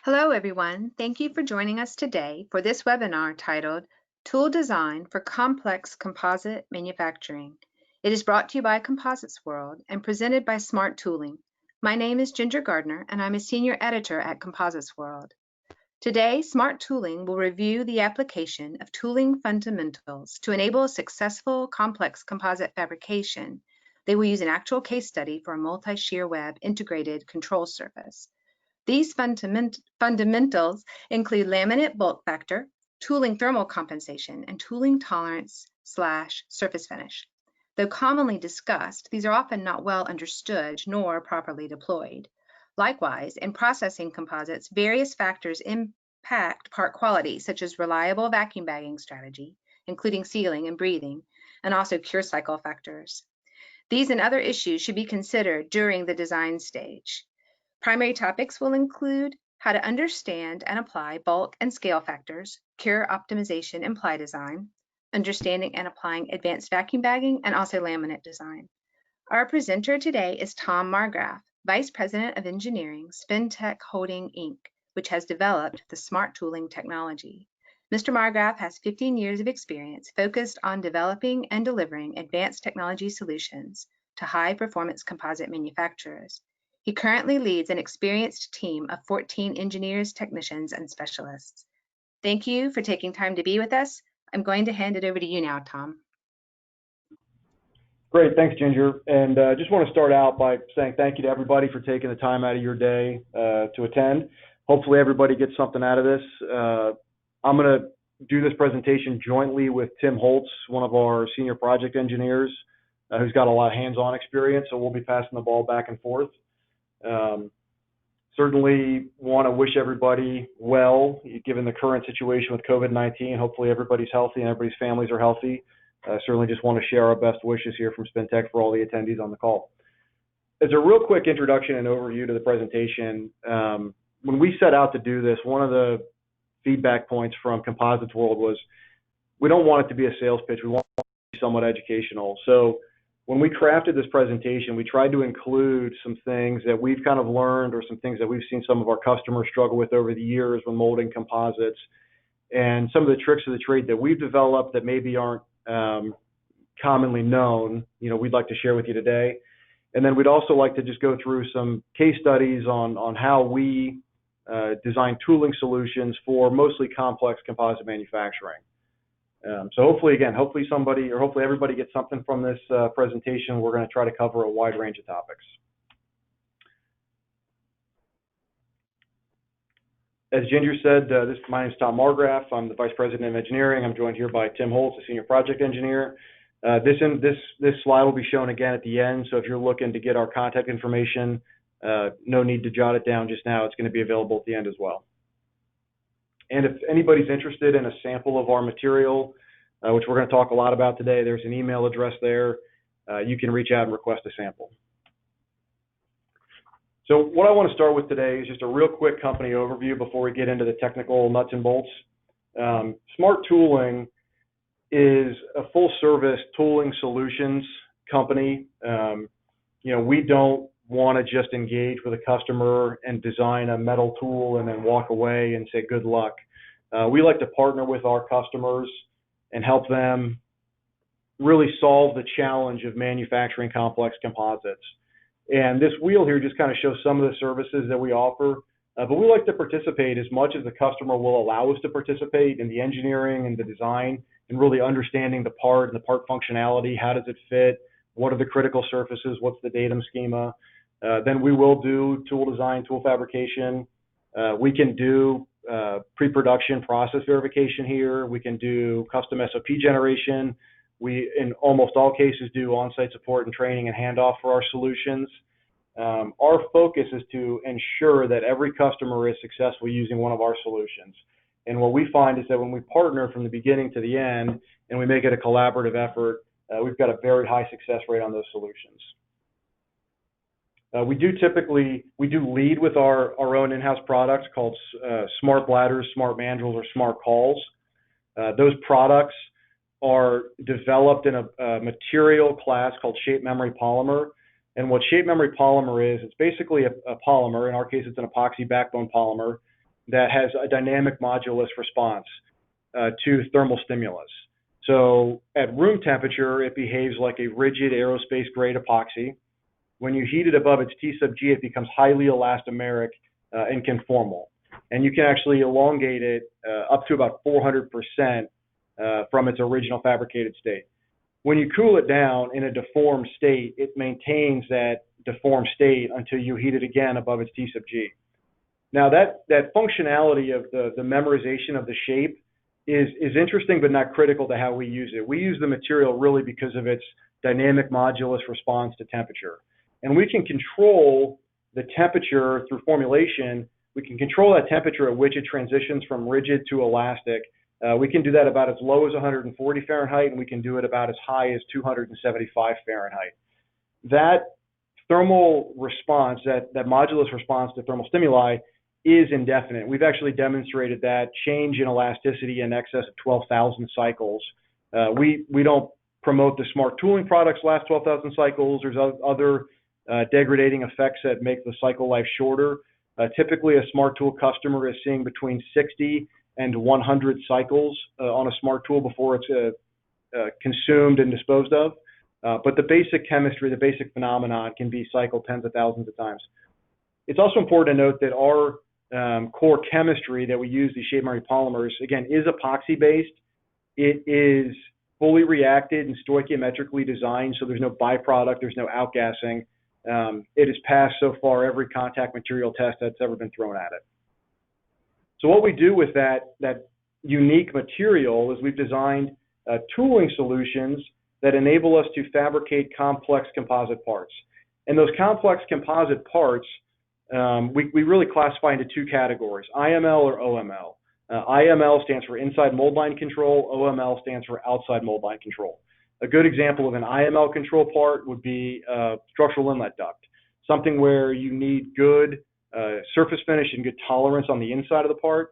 Hello, everyone. Thank you for joining us today for this webinar titled Tool Design for Complex Composite Manufacturing. It is brought to you by Composites World and presented by Smart Tooling. My name is Ginger Gardner, and I'm a senior editor at Composites World. Today, Smart Tooling will review the application of tooling fundamentals to enable a successful complex composite fabrication. They will use an actual case study for a multi-shear web integrated control surface. These fundamentals include laminate bulk factor, tooling thermal compensation, and tooling tolerance/surface finish. Though commonly discussed, these are often not well understood nor properly deployed. Likewise, in processing composites, various factors impact part quality, such as reliable vacuum bagging strategy, including sealing and breathing, and also cure cycle factors. These and other issues should be considered during the design stage. Primary topics will include how to understand and apply bulk and scale factors, cure optimization and ply design, understanding and applying advanced vacuum bagging, and also laminate design. Our presenter today is Tom Margraf, Vice President of Engineering, Spintech Holding Inc., which has developed the Smart Tooling technology. Mr. Margraf has 15 years of experience focused on developing and delivering advanced technology solutions to high-performance composite manufacturers. He currently leads an experienced team of 14 engineers, technicians, and specialists. Thank you for taking time to be with us. I'm going to hand it over to you now, Tom. Great, thanks, Ginger. And just want to start out by saying thank you to everybody for taking the time out of your day to attend. Hopefully everybody gets something out of this. I'm going to do this presentation jointly with Tim Holtz, one of our senior project engineers, who's got a lot of hands-on experience, so we'll be passing the ball back and forth. Certainly want to wish everybody well, given the current situation with COVID-19. Hopefully everybody's healthy and everybody's families are healthy. Certainly just want to share our best wishes here from Spintech for all the attendees on the call. As a real quick introduction and overview to the presentation, when we set out to do this, one of the feedback points from Composites World was we don't want it to be a sales pitch. We want it to be somewhat educational. So when we crafted this presentation, we tried to include some things that we've kind of learned or some things that we've seen some of our customers struggle with over the years when molding composites, and some of the tricks of the trade that we've developed that maybe aren't commonly known, we'd like to share with you today. And then we'd also like to just go through some case studies on how we design tooling solutions for mostly complex composite manufacturing. So hopefully everybody gets something from this presentation. We're going to try to cover a wide range of topics. As Ginger said, my name is Tom Margraf. I'm the Vice President of Engineering. I'm joined here by Tim Holtz, the Senior Project Engineer. This slide will be shown again at the end, so if you're looking to get our contact information, no need to jot it down just now. It's going to be available at the end as well. And if anybody's interested in a sample of our material, which we're going to talk a lot about today, there's an email address there. You can reach out and request a sample. So what I want to start with today is just a real quick company overview before we get into the technical nuts and bolts. Smart Tooling is a full-service tooling solutions company. We don't want to just engage with a customer and design a metal tool and then walk away and say good luck. We like to partner with our customers and help them really solve the challenge of manufacturing complex composites. And this wheel here just kind of shows some of the services that we offer, but we like to participate as much as the customer will allow us to participate in the engineering and the design and really understanding the part and the part functionality. How does it fit? What are the critical surfaces? What's the datum schema? Then we will do tool design, tool fabrication. We can do pre-production process verification here. We can do custom SOP generation. We, in almost all cases, do on-site support and training and handoff for our solutions. Our focus is to ensure that every customer is successful using one of our solutions. And what we find is that when we partner from the beginning to the end and we make it a collaborative effort, we've got a very high success rate on those solutions. We do lead with our own in-house products called Smart Bladders, Smart Mandrels, or Smart Calls. Those products are developed in a material class called shape memory polymer. And what shape memory polymer is, it's basically a polymer. In our case, it's an epoxy backbone polymer that has a dynamic modulus response to thermal stimulus. So at room temperature, it behaves like a rigid aerospace grade epoxy. When you heat it above its T sub G, it becomes highly elastomeric and conformal. And you can actually elongate it up to about 400% from its original fabricated state. When you cool it down in a deformed state, it maintains that deformed state until you heat it again above its T sub G. Now that functionality of the memorization of the shape is interesting, but not critical to how we use it. We use the material really because of its dynamic modulus response to temperature. And we can control the temperature through formulation. We can control that temperature at which it transitions from rigid to elastic. We can do that about as low as 140 Fahrenheit, and we can do it about as high as 275 Fahrenheit. That thermal response, that modulus response to thermal stimuli is indefinite. We've actually demonstrated that change in elasticity in excess of 12,000 cycles. We don't promote the smart tooling products last 12,000 cycles. There's other degrading effects that make the cycle life shorter. Typically, a smart tool customer is seeing between 60 and 100 cycles on a smart tool before it's consumed and disposed of. But the basic chemistry, the basic phenomenon can be cycled tens of thousands of times. It's also important to note that our core chemistry that we use, these shape memory polymers, again, is epoxy-based. It is fully reacted and stoichiometrically designed, so there's no byproduct, there's no outgassing. It has passed so far every contact material test that's ever been thrown at it. So what we do with that unique material is we've designed tooling solutions that enable us to fabricate complex composite parts. And those complex composite parts, we really classify into two categories, IML or OML. IML stands for inside mold line control, OML stands for outside mold line control. A good example of an IML control part would be structural inlet duct, something where you need good surface finish and good tolerance on the inside of the part.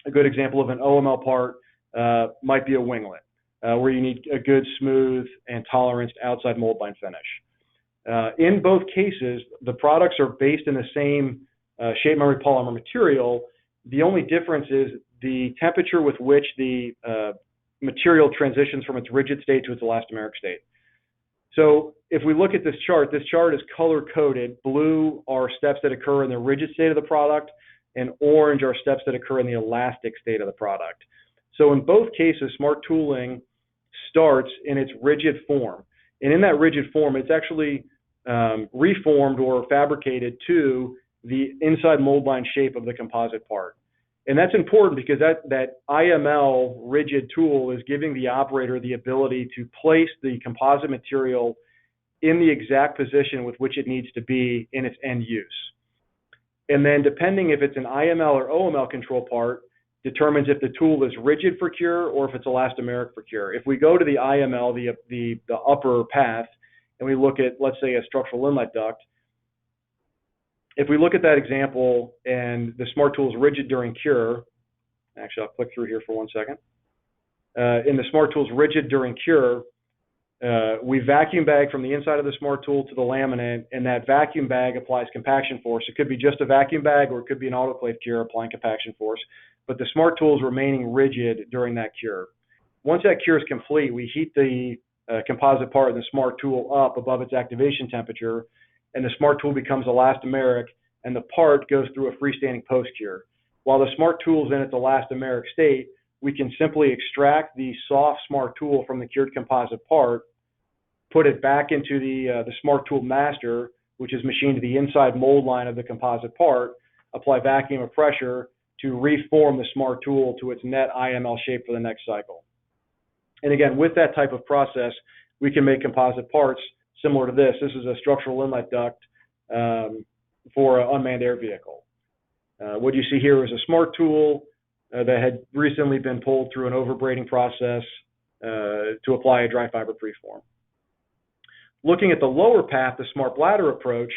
A good example of an OML part might be a winglet, where you need a good smooth and toleranced outside mold line finish. In both cases, the products are based in the same shape memory polymer material. The only difference is the temperature with which the material transitions from its rigid state to its elastomeric state. So if we look at this chart is color-coded. Blue are steps that occur in the rigid state of the product, and orange are steps that occur in the elastic state of the product. So in both cases, smart tooling starts in its rigid form. And in that rigid form, it's actually reformed or fabricated to the inside mold line shape of the composite part. And that's important because that IML rigid tool is giving the operator the ability to place the composite material in the exact position with which it needs to be in its end use. And then depending if it's an IML or OML control part, determines if the tool is rigid for cure or if it's elastomeric for cure. If we go to the IML, the upper path, and we look at, let's say, a structural inlet duct, if we look at that example and the smart tool is rigid during cure, actually I'll click through here for 1 second. In the smart tool is rigid during cure, we vacuum bag from the inside of the smart tool to the laminate, and that vacuum bag applies compaction force. It could be just a vacuum bag or it could be an autoclave cure applying compaction force, but the smart tool is remaining rigid during that cure. Once that cure is complete, we heat the composite part of the smart tool up above its activation temperature, and the smart tool becomes elastomeric, and the part goes through a freestanding post-cure. While the smart tool is in its elastomeric state, we can simply extract the soft smart tool from the cured composite part, put it back into the smart tool master, which is machined to the inside mold line of the composite part, apply vacuum or pressure to reform the smart tool to its net IML shape for the next cycle. And again, with that type of process, we can make composite parts similar to this. This is a structural inlet duct for an unmanned air vehicle. What you see here is a smart tool that had recently been pulled through an overbraiding process to apply a dry fiber preform. Looking at the lower path, the smart bladder approach,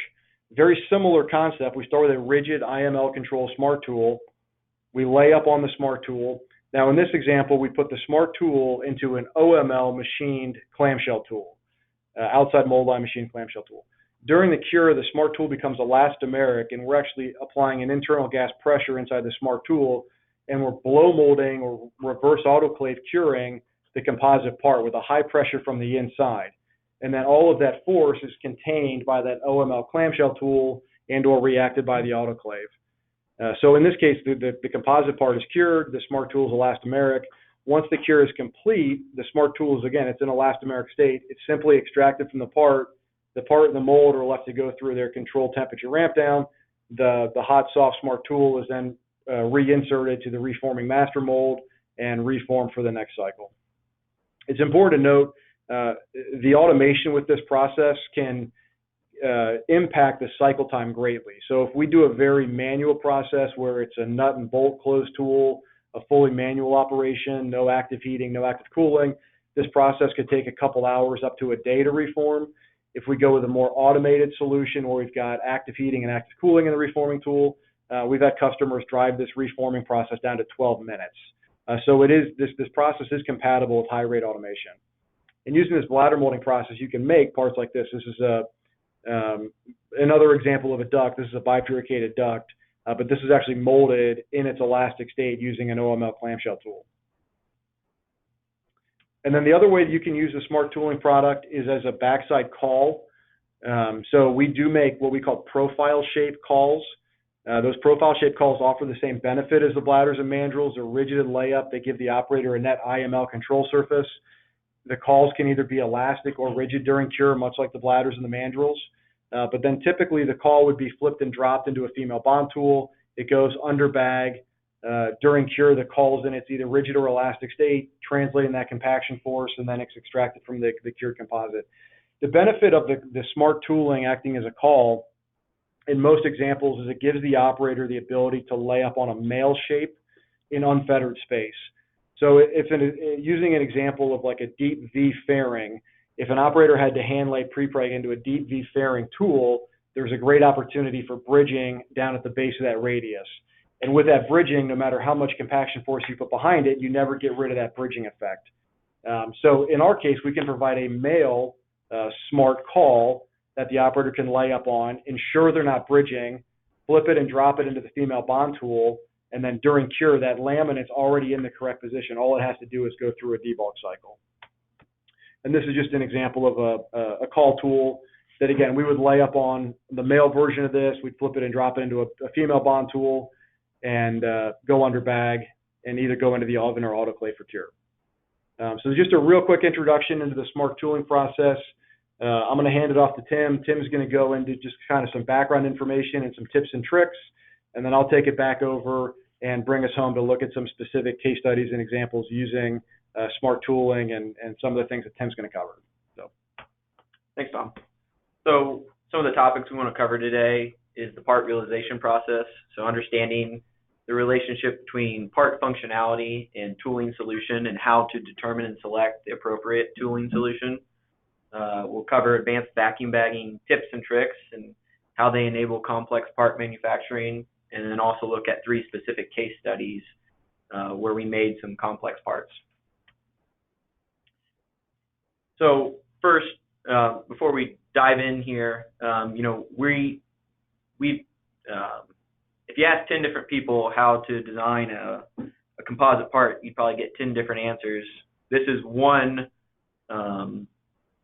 very similar concept. We start with a rigid IML control smart tool. We lay up on the smart tool. Now in this example, we put the smart tool into an OML machined clamshell tool, outside mold line machined clamshell tool. During the cure, the smart tool becomes elastomeric, and we're actually applying an internal gas pressure inside the smart tool, and we're blow molding or reverse autoclave curing the composite part with a high pressure from the inside. And then all of that force is contained by that OML clamshell tool and or reacted by the autoclave. So in this case, the composite part is cured, the smart tool is elastomeric. Once the cure is complete, the smart tool is, again, it's in elastomeric state. It's simply extracted from the part. The part and the mold are left to go through their controlled temperature ramp down. The hot, soft smart tool is then reinserted to the reforming master mold and reformed for the next cycle. It's important to note the automation with this process can impact the cycle time greatly. So if we do a very manual process where it's a nut and bolt close tool, a fully manual operation, no active heating, no active cooling, this process could take a couple hours up to a day to reform. If we go with a more automated solution where we've got active heating and active cooling in the reforming tool, we've had customers drive this reforming process down to 12 minutes. So it is this process is compatible with high rate automation. And using this bladder molding process, you can make parts like this. This is another example of a duct. This is a bifurcated duct, but this is actually molded in its elastic state using an OML clamshell tool. And then the other way that you can use the smart tooling product is as a backside call. So we do make what we call profile shape calls. Those profile shape calls offer the same benefit as the bladders and mandrels. They're rigid in layup. They give the operator a net IML control surface. The calls can either be elastic or rigid during cure, much like the bladders and the mandrels. But then typically the call would be flipped and dropped into a female bond tool. It goes under bag. During cure, the call is in its either rigid or elastic state, translating that compaction force, and then it's extracted from the cured composite. The benefit of the smart tooling acting as a call in most examples is it gives the operator the ability to lay up on a male shape in unfettered space. So using an example of like a deep V fairing, if an operator had to hand lay pre-preg into a deep V fairing tool, there's a great opportunity for bridging down at the base of that radius. And with that bridging, no matter how much compaction force you put behind it, you never get rid of that bridging effect. So in our case, we can provide a male smart call that the operator can lay up on, ensure they're not bridging, flip it and drop it into the female bond tool, and then during cure, that laminate's already in the correct position. All it has to do is go through a debulk cycle. And this is just an example of a call tool that, again, we would lay up on the male version of this. We'd flip it and drop it into a female bond tool and go under bag and either go into the oven or autoclave for cure. So just a real quick introduction into the smart tooling process. I'm going to hand it off to Tim. Tim's going to go into just kind of some background information and some tips and tricks, and then I'll take it back over and bring us home to look at some specific case studies and examples using smart tooling and some of the things that Tim's going to cover. So, thanks, Tom. So some of the topics we want to cover today is the part realization process. So understanding the relationship between part functionality and tooling solution and how to determine and select the appropriate tooling solution. We'll cover advanced vacuum bagging tips and tricks and how they enable complex part manufacturing, and then also look at 3 specific case studies where we made some complex parts. So first, before we dive in here, if you ask 10 different people how to design a composite part, you'd probably get 10 different answers. This is one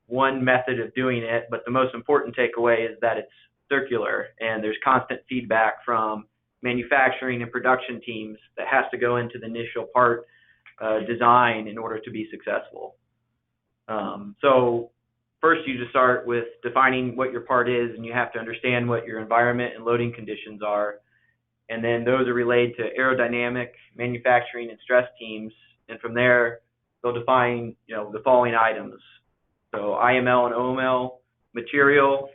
method of doing it, but the most important takeaway is that it's circular and there's constant feedback from manufacturing and production teams that has to go into the initial part design in order to be successful. So first you just start with defining what your part is, and you have to understand what your environment and loading conditions are. And then those are relayed to aerodynamic, manufacturing, and stress teams. And from there, they'll define, the following items. So IML and OML material,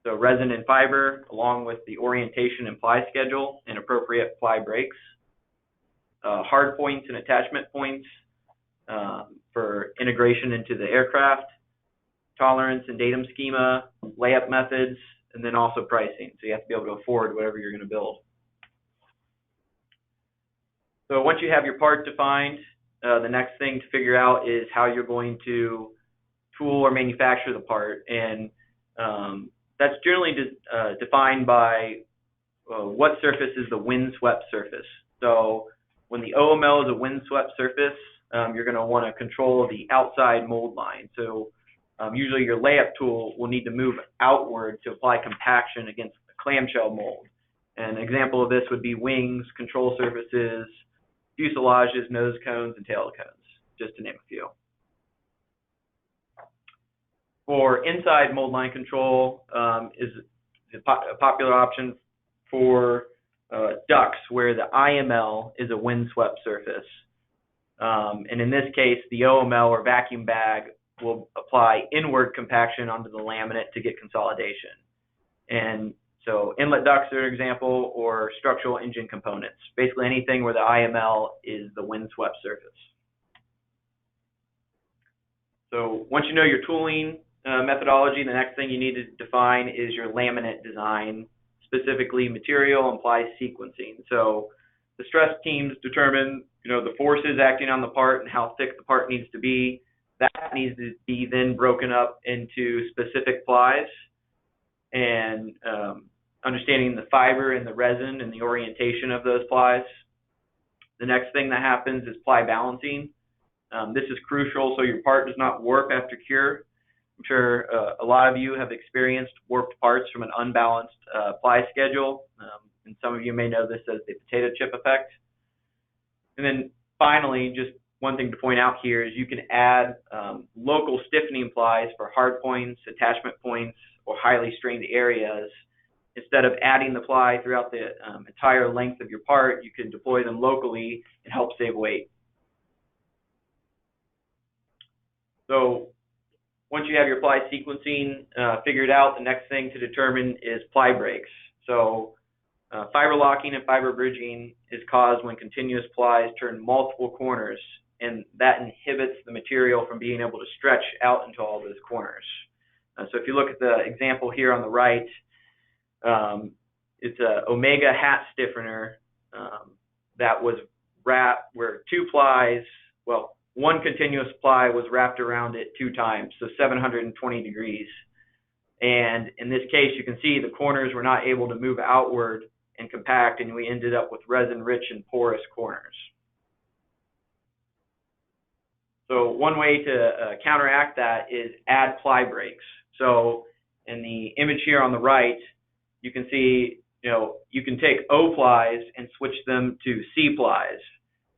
so resin and fiber, along with the orientation and ply schedule and appropriate ply breaks. Hard points and attachment points for integration into the aircraft. Tolerance and datum schema, layup methods, and then also pricing. So you have to be able to afford whatever you're going to build. So once you have your part defined, the next thing to figure out is how you're going to tool or manufacture the part. And That's generally defined by what surface is the windswept surface. So when the OML is a windswept surface, you're going to want to control the outside mold line. So usually your layup tool will need to move outward to apply compaction against the clamshell mold. An example of this would be wings, control surfaces, fuselages, nose cones, and tail cones, just to name a few. For inside mold line control is a popular option for ducts where the IML is a windswept surface. And in this case, the OML or vacuum bag will apply inward compaction onto the laminate to get consolidation. And so inlet ducts are an example, or structural engine components, basically anything where the IML is the windswept surface. So once you know your tooling methodology, the next thing you need to define is your laminate design, specifically material and ply sequencing. So the stress teams determine, the forces acting on the part and how thick the part needs to be. That needs to be then broken up into specific plies, and understanding the fiber and the resin and the orientation of those plies. The next thing that happens is ply balancing. This is crucial so your part does not warp after cure. I'm sure a lot of you have experienced warped parts from an unbalanced ply schedule, and some of you may know this as the potato chip effect. And then finally, just one thing to point out here is you can add local stiffening plies for hard points, attachment points, or highly strained areas. Instead of adding the ply throughout the entire length of your part, you can deploy them locally and help save weight. So once you have your ply sequencing figured out, the next thing to determine is ply breaks. So fiber locking and fiber bridging is caused when continuous plies turn multiple corners, and that inhibits the material from being able to stretch out into all those corners. So if you look at the example here on the right, it's a Omega hat stiffener that was wrapped where two plies, well, one continuous ply was wrapped around it 2 times, so 720 degrees. And in this case, you can see the corners were not able to move outward and compact, and we ended up with resin-rich and porous corners. So one way to counteract that is add ply breaks. So in the image here on the right, you can see, you can take O plies and switch them to C plies,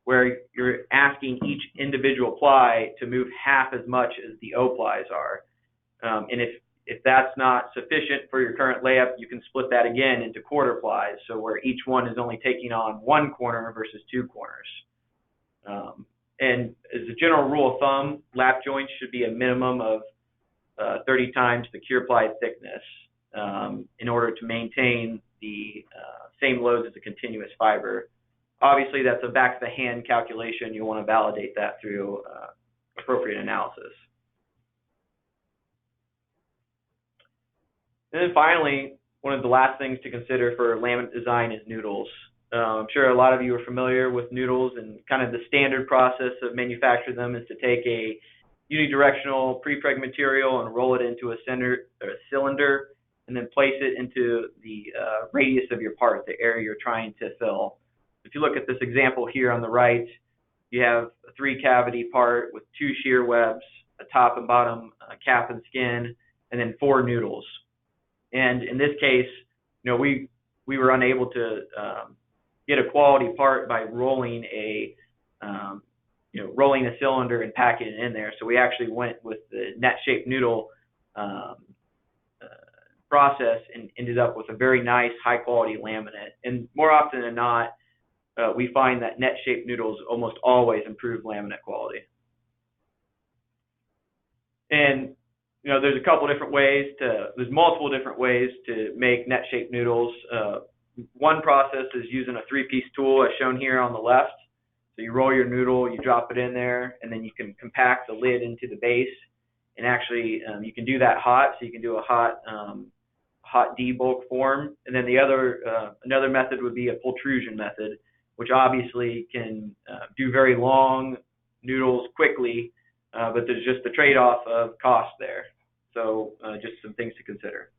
where you're asking each individual ply to move half as much as the O plies are. And if that's not sufficient for your current layup, you can split that again into quarter plies, so where each one is only taking on 1 corner versus 2 corners. And as a general rule of thumb, lap joints should be a minimum of 30 times the cure ply thickness in order to maintain the same loads as a continuous fiber. Obviously, that's a back-of-the-hand calculation. You want to validate that through appropriate analysis. And then finally, one of the last things to consider for laminate design is noodles. I'm sure a lot of you are familiar with noodles, and kind of the standard process of manufacturing them is to take a unidirectional prepreg material and roll it into a cylinder, and then place it into the radius of your part, the area you're trying to fill. If you look at this example here on the right, you have a 3-cavity part with 2 shear webs, a top and bottom cap and skin, and then 4 noodles. And in this case, we were unable to get a quality part by rolling a cylinder and packing it in there. So we actually went with the net-shaped noodle process and ended up with a very nice, high-quality laminate. And more often than not, we find that net-shaped noodles almost always improve laminate quality. And there's there's multiple different ways to make net-shaped noodles. One process is using a 3-piece tool as shown here on the left. So you roll your noodle, you drop it in there, and then you can compact the lid into the base. And actually, you can do that hot, so you can do a hot debulk form. And then the another method would be a pultrusion method, which obviously can do very long noodles quickly, but there's just the trade-off of cost there. So just some things to consider.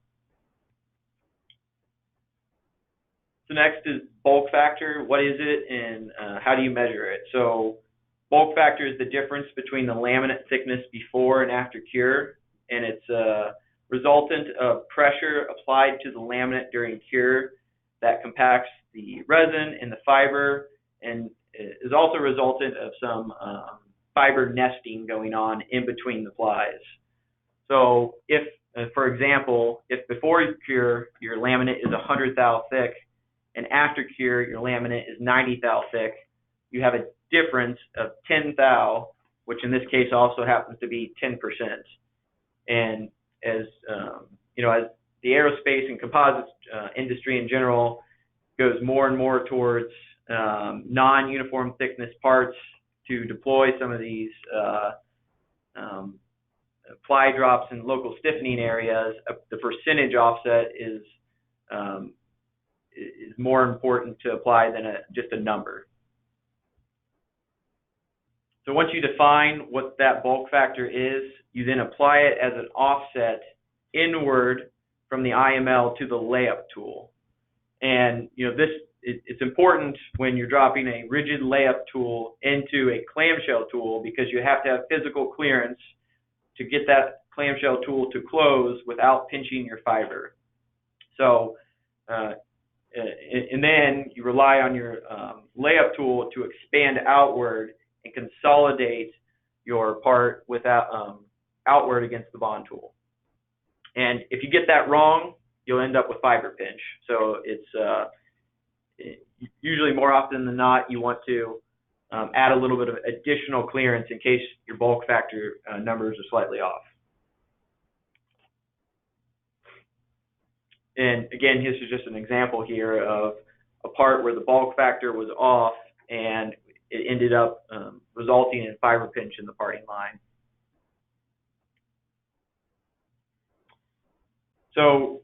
So next is bulk factor. What is it, and how do you measure it? So bulk factor is the difference between the laminate thickness before and after cure, and it's a resultant of pressure applied to the laminate during cure that compacts the resin and the fiber, and is also resultant of some fiber nesting going on in between the plies. So if, for example, if before you cure your laminate is 100 thou thick, and after cure your laminate is 90 thou thick, you have a difference of 10 thou, which in this case also happens to be 10%. And as you know, as the aerospace and composites industry in general goes more and more towards non-uniform thickness parts to deploy some of these ply drops in local stiffening areas, the percentage offset is more important to apply than just a number. So once you define what that bulk factor is, you then apply it as an offset inward from the IML to the layup tool. And you know, it's important when you're dropping a rigid layup tool into a clamshell tool, because you have to have physical clearance to get that clamshell tool to close without pinching your fiber. So and then you rely on your layup tool to expand outward and consolidate your part without outward against the bond tool. And if you get that wrong, you'll end up with fiber pinch. So it's usually, more often than not, you want to add a little bit of additional clearance in case your bulk factor numbers are slightly off. And again, this is just an example here of a part where the bulk factor was off and it ended up resulting in fiber pinch in the parting line. So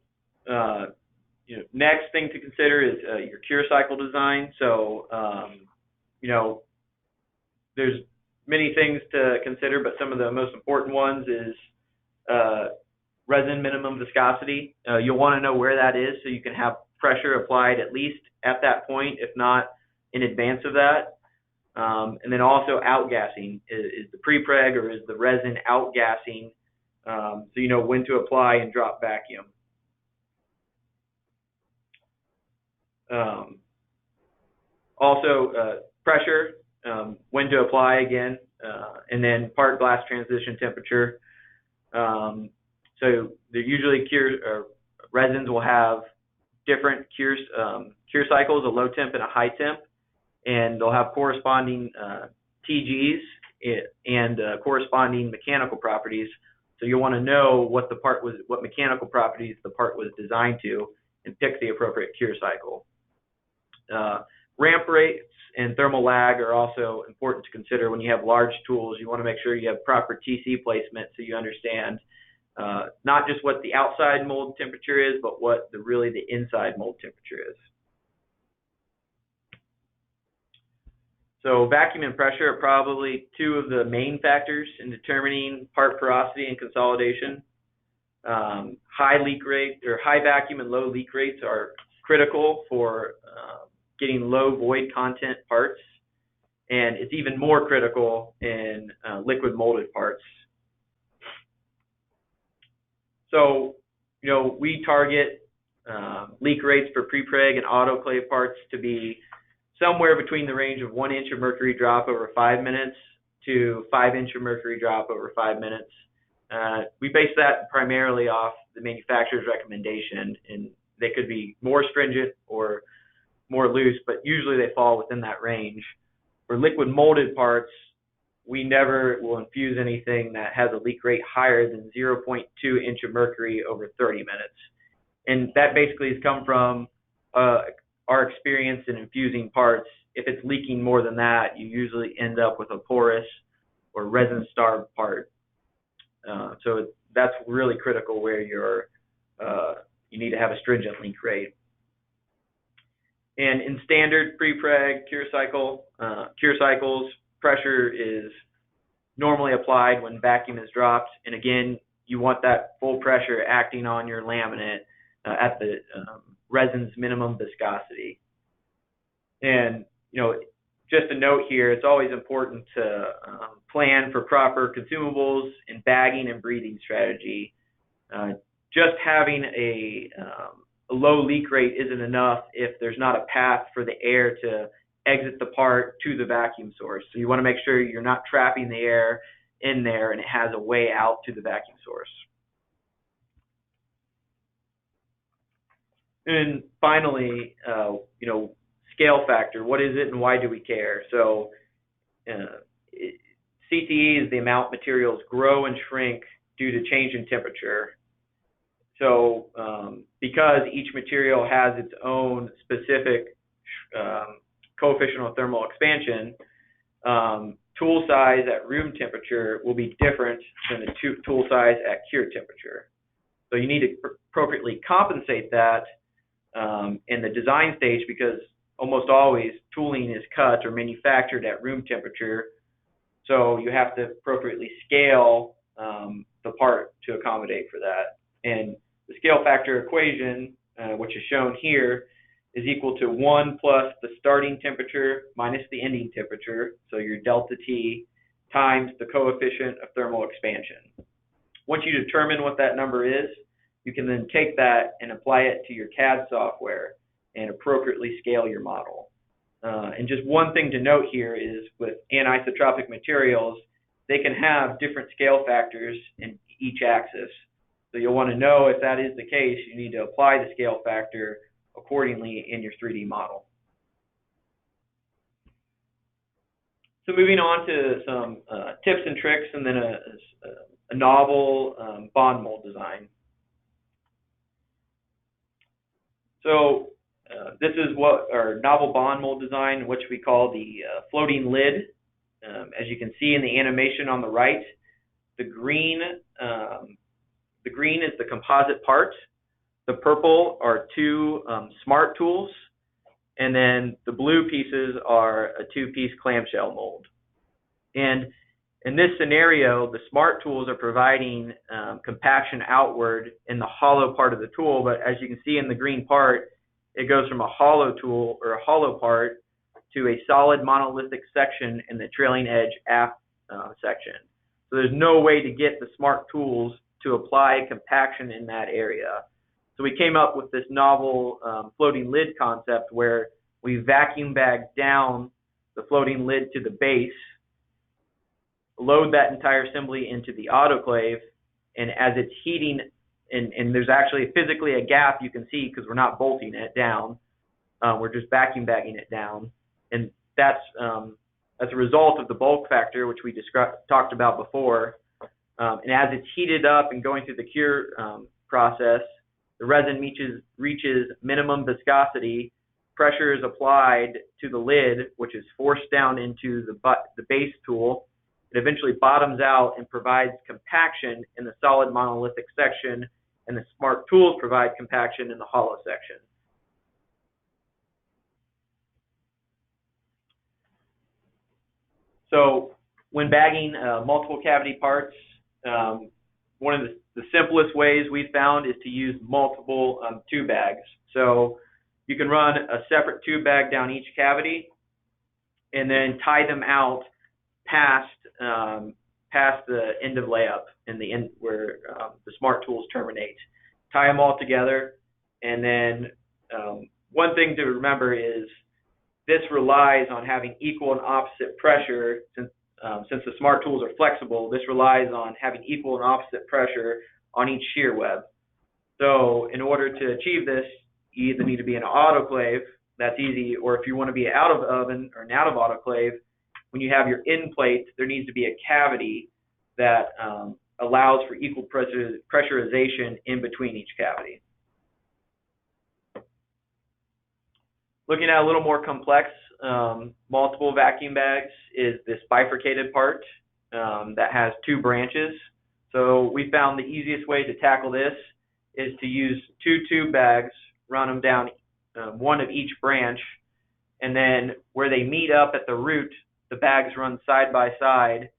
you know, next thing to consider is your cure cycle design. So you know, there's many things to consider, but some of the most important ones is resin minimum viscosity. You'll want to know where that is so you can have pressure applied at least at that point, if not in advance of that. And then also outgassing. Is the pre-preg or is the resin outgassing? So you know when to apply and drop vacuum. Also pressure, when to apply again, and then part glass transition temperature. So they're usually resins will have different cure cycles, a low temp and a high temp, and they'll have corresponding TGs and corresponding mechanical properties. So you'll want to know what mechanical properties the part was designed to, and pick the appropriate cure cycle. Ramp rates and thermal lag are also important to consider when you have large tools. You want to make sure you have proper TC placement so you understand not just what the outside mold temperature is, but what really the inside mold temperature is. So vacuum and pressure are probably two of the main factors in determining part porosity and consolidation. High leak rate, or high vacuum and low leak rates, are critical for getting low void content parts, and it's even more critical in liquid molded parts. So, you know, we target leak rates for pre-preg and autoclave parts to be somewhere between the range of 1 inch of mercury drop over 5 minutes to 5 inch of mercury drop over 5 minutes. We base that primarily off the manufacturer's recommendation, and they could be more stringent or more loose, but usually they fall within that range. For liquid molded parts, we never will infuse anything that has a leak rate higher than 0.2 inch of mercury over 30 minutes. And that basically has come from our experience in infusing parts. If it's leaking more than that, you usually end up with a porous or resin-starved part. So that's really critical where you need to have a stringent leak rate. And in standard pre-preg cure cycles, pressure is normally applied when vacuum is dropped. And again, you want that full pressure acting on your laminate at the resin's minimum viscosity. And, just a note here, it's always important to plan for proper consumables and bagging and breathing strategy. Just having a low leak rate isn't enough if there's not a path for the air to exit the part to the vacuum source. So you want to make sure you're not trapping the air in there and it has a way out to the vacuum source. And finally, scale factor. What is it and why do we care? So CTE is the amount materials grow and shrink due to change in temperature. So because each material has its own specific coefficient of thermal expansion, tool size at room temperature will be different than the tool size at cure temperature. So you need to appropriately compensate that in the design stage, because almost always tooling is cut or manufactured at room temperature. So you have to appropriately scale the part to accommodate for that. And the scale factor equation, which is shown here, is equal to 1 plus the starting temperature minus the ending temperature, so your delta T, times the coefficient of thermal expansion. Once you determine what that number is, you can then take that and apply it to your CAD software and appropriately scale your model. And just one thing to note here is with anisotropic materials, they can have different scale factors in each axis. So you'll want to know if that is the case, you need to apply the scale factor accordingly in your 3D model. So moving on to some tips and tricks, and then a novel bond mold design. So this is what our novel bond mold design, which we call the floating lid. As you can see in the animation on the right, the green is the composite part. The purple are two smart tools, and then the blue pieces are a two-piece clamshell mold. And in this scenario, the smart tools are providing compaction outward in the hollow part of the tool, but as you can see in the green part, it goes from a hollow tool or a hollow part to a solid monolithic section in the trailing edge aft section. So there's no way to get the smart tools to apply compaction in that area. So we came up with this novel floating lid concept where we vacuum bag down the floating lid to the base, load that entire assembly into the autoclave, and as it's heating, and there's actually physically a gap you can see because we're not bolting it down, we're just vacuum bagging it down, and that's as a result of the bulk factor, which we talked about before. And as it's heated up and going through the cure process, the resin reaches minimum viscosity, pressure is applied to the lid, which is forced down into the base tool. It eventually bottoms out and provides compaction in the solid monolithic section, and the smart tools provide compaction in the hollow section. So when bagging multiple cavity parts, one of the simplest ways we've found is to use multiple tube bags. So you can run a separate tube bag down each cavity and then tie them out past the end of layup and the end where the smart tools terminate. Tie them all together, and then one thing to remember is this relies on having equal and opposite pressure. Since the smart tools are flexible, this relies on having equal and opposite pressure on each shear web. So in order to achieve this, you either need to be in an autoclave, that's easy, or if you want to be out of oven or an out of autoclave, when you have your end plate, there needs to be a cavity that allows for equal pressurization in between each cavity. Looking at a little more complex multiple vacuum bags is this bifurcated part that has two branches. So we found the easiest way to tackle this is to use two tube bags, run them down one of each branch, and then where they meet up at the root, the bags run side by side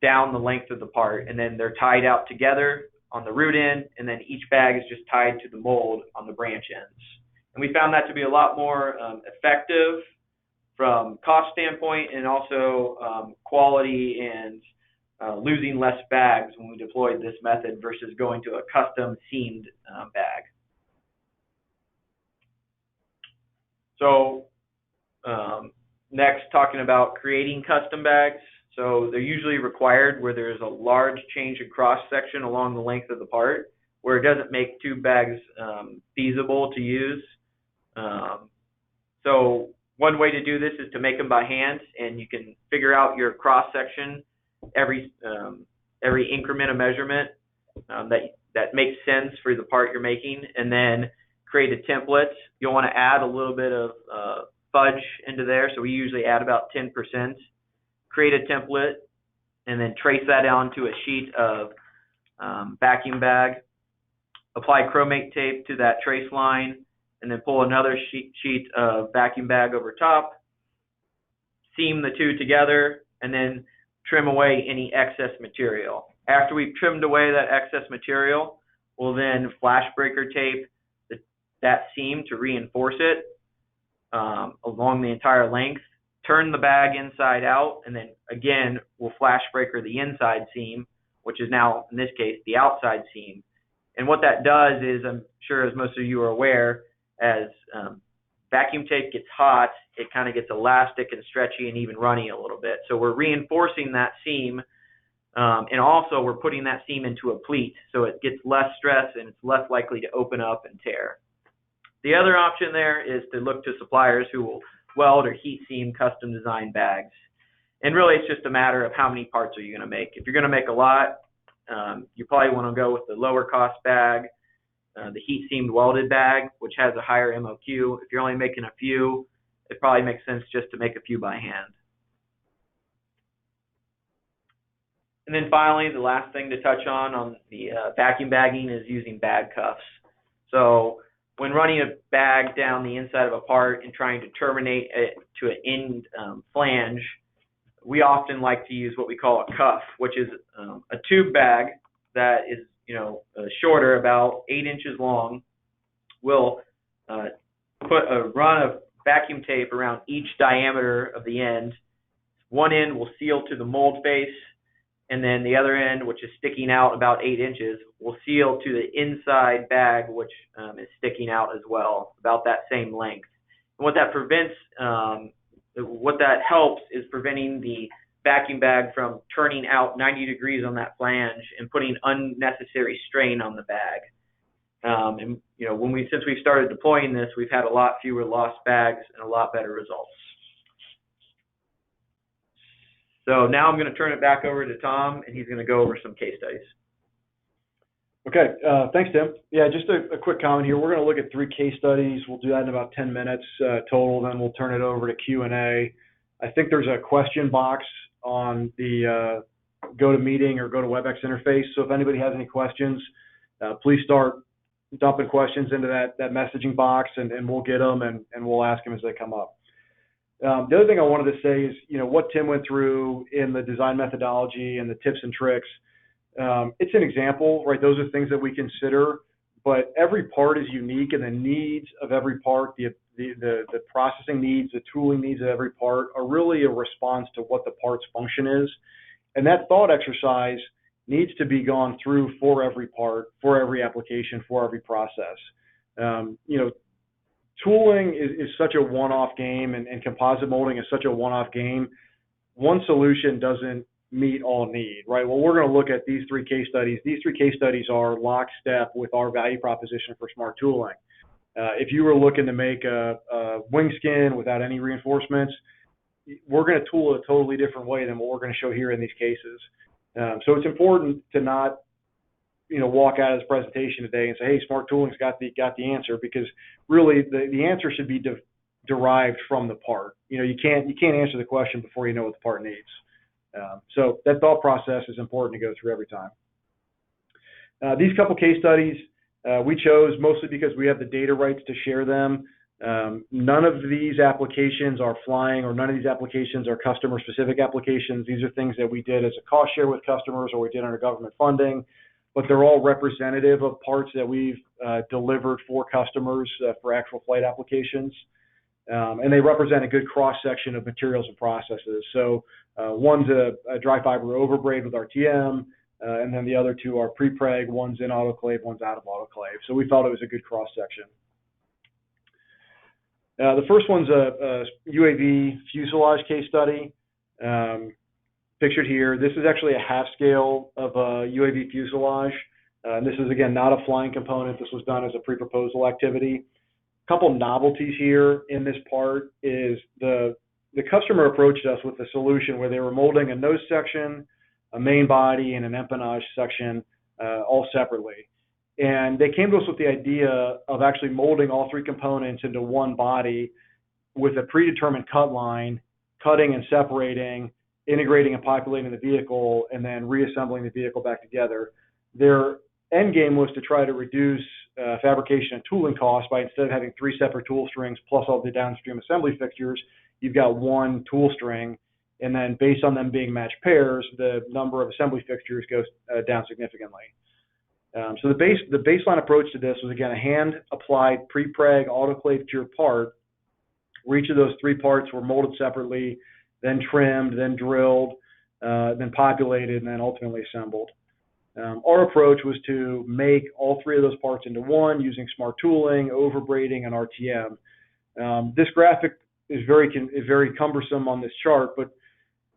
down the length of the part, and then they're tied out together on the root end, and then each bag is just tied to the mold on the branch ends. And we found that to be a lot more effective from cost standpoint, and also quality and losing less bags when we deployed this method versus going to a custom seamed bag. So next, talking about creating custom bags. So they're usually required where there's a large change in cross section along the length of the part, where it doesn't make tube bags feasible to use. So one way to do this is to make them by hand, and you can figure out your cross section every increment of measurement that makes sense for the part you're making, and then create a template. You'll want to add a little bit of fudge into there, so we usually add about 10%. Create a template, and then trace that onto a sheet of vacuum bag. Apply chromate tape to that trace line, and then pull another sheet of vacuum bag over top. Seam the two together, and then trim away any excess material. After we've trimmed away that excess material, we'll then flash breaker tape that seam to reinforce it along the entire length. Turn the bag inside out, and then again we'll flash breaker the inside seam, which is now in this case the outside seam. And what that does is, I'm sure as most of you are aware, as vacuum tape gets hot, it kind of gets elastic and stretchy and even runny a little bit. So we're reinforcing that seam, and also we're putting that seam into a pleat, so it gets less stress and it's less likely to open up and tear. The other option there is to look to suppliers who will weld or heat seam custom designed bags. And really it's just a matter of how many parts are you going to make. If you're going to make a lot, you probably want to go with the lower cost bag, the heat seamed welded bag, which has a higher MOQ. If you're only making a few, it probably makes sense just to make a few by hand. And then finally, the last thing to touch on the vacuum bagging is using bag cuffs. So when running a bag down the inside of a part and trying to terminate it to an end flange, we often like to use what we call a cuff, which is a tube bag that is shorter, about 8 inches long. We'll put a run of vacuum tape around each diameter of the end. One end will seal to the mold face, and then the other end, which is sticking out about 8 inches, will seal to the inside bag, which is sticking out as well, about that same length. And what that prevents, what that helps is preventing the vacuum bag from turning out 90 degrees on that flange and putting unnecessary strain on the bag. And since we've started deploying this, we've had a lot fewer lost bags and a lot better results. So now I'm going to turn it back over to Tom, and he's going to go over some case studies. Okay, thanks, Tim. Yeah, just a quick comment here. We're going to look at 3 case studies. We'll do that in about 10 minutes total, then we'll turn it over to Q&A. I think there's a question box on the GoToMeeting or GoToWebEx interface, so if anybody has any questions, please start dumping questions into that messaging box, and we'll get them, and we'll ask them as they come up. The other thing I wanted to say is, what Tim went through in the design methodology and the tips and tricks, it's an example, right? Those are things that we consider, but every part is unique, and the needs of every part, the processing needs, the tooling needs of every part are really a response to what the part's function is. And that thought exercise needs to be gone through for every part, for every application, for every process. Tooling is such a one-off game, and composite molding is such a one-off game. One solution doesn't meet all need, right? Well, we're going to look at these 3 case studies. These 3 case studies are lockstep with our value proposition for smart tooling. If you were looking to make a wing skin without any reinforcements, we're going to tool it a totally different way than what we're going to show here in these cases. So it's important to not walk out of this presentation today and say, hey, smart tooling's got the answer, because really the answer should be derived from the part. You can't answer the question before you know what the part needs. So that thought process is important to go through every time. These couple case studies we chose mostly because we have the data rights to share them. None of these applications are flying, or none of these applications are customer-specific applications. These are things that we did as a cost share with customers, or we did under government funding, but they're all representative of parts that we've delivered for customers for actual flight applications. And they represent a good cross-section of materials and processes. So one's a dry fiber overbraid with RTM, and then the other two are pre-preg. One's in autoclave, one's out of autoclave. So we felt it was a good cross-section. The first one's a UAV fuselage case study, pictured here. This is actually a half scale of a UAV fuselage. This is, again, not a flying component. This was done as a pre-proposal activity. A couple novelties here in this part is the customer approached us with a solution where they were molding a nose section, a main body, and an empennage section all separately. And they came to us with the idea of actually molding all three components into one body with a predetermined cut line, cutting and separating, integrating and populating the vehicle, and then reassembling the vehicle back together. Their end game was to try to reduce fabrication and tooling costs by, instead of having three separate tool strings plus all the downstream assembly fixtures, you've got one tool string, and then based on them being matched pairs, the number of assembly fixtures goes down significantly. So the baseline approach to this was, again, a hand-applied pre-preg autoclave cured part, where each of those three parts were molded separately, then trimmed, then drilled, then populated, and then ultimately assembled. Our approach was to make all three of those parts into one using smart tooling, overbraiding, and RTM. This graphic is very cumbersome on this chart, but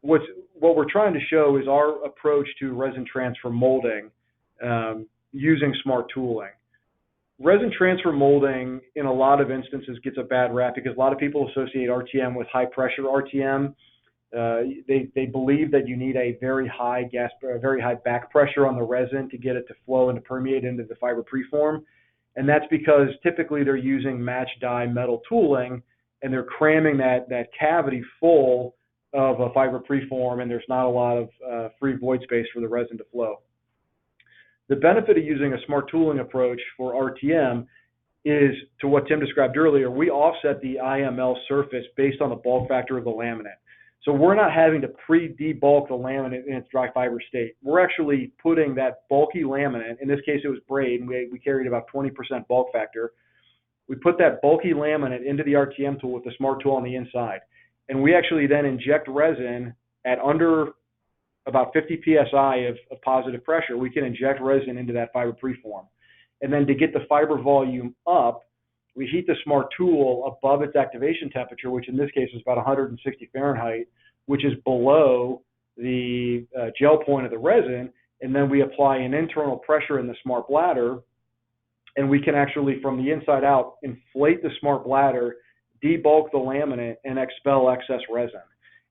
what we're trying to show is our approach to resin transfer molding using smart tooling. Resin transfer molding, in a lot of instances, gets a bad rap because a lot of people associate RTM with high pressure RTM. They believe that you need a very high back pressure on the resin to get it to flow and to permeate into the fiber preform. And that's because typically they're using match die metal tooling, and they're cramming that cavity full of a fiber preform, and there's not a lot of free void space for the resin to flow. The benefit of using a smart tooling approach for RTM is, to what Tim described earlier, we offset the IML surface based on the bulk factor of the laminate. So we're not having to pre-debulk the laminate in its dry fiber state. We're actually putting that bulky laminate, in this case it was braid, and we carried about 20% bulk factor. We put that bulky laminate into the RTM tool with the smart tool on the inside. And we actually then inject resin at under about 50 psi of positive pressure. We can inject resin into that fiber preform. And then to get the fiber volume up, we heat the smart tool above its activation temperature, which in this case is about 160 Fahrenheit, which is below the gel point of the resin. And then we apply an internal pressure in the smart bladder, and we can actually, from the inside out, inflate the smart bladder, debulk the laminate, and expel excess resin.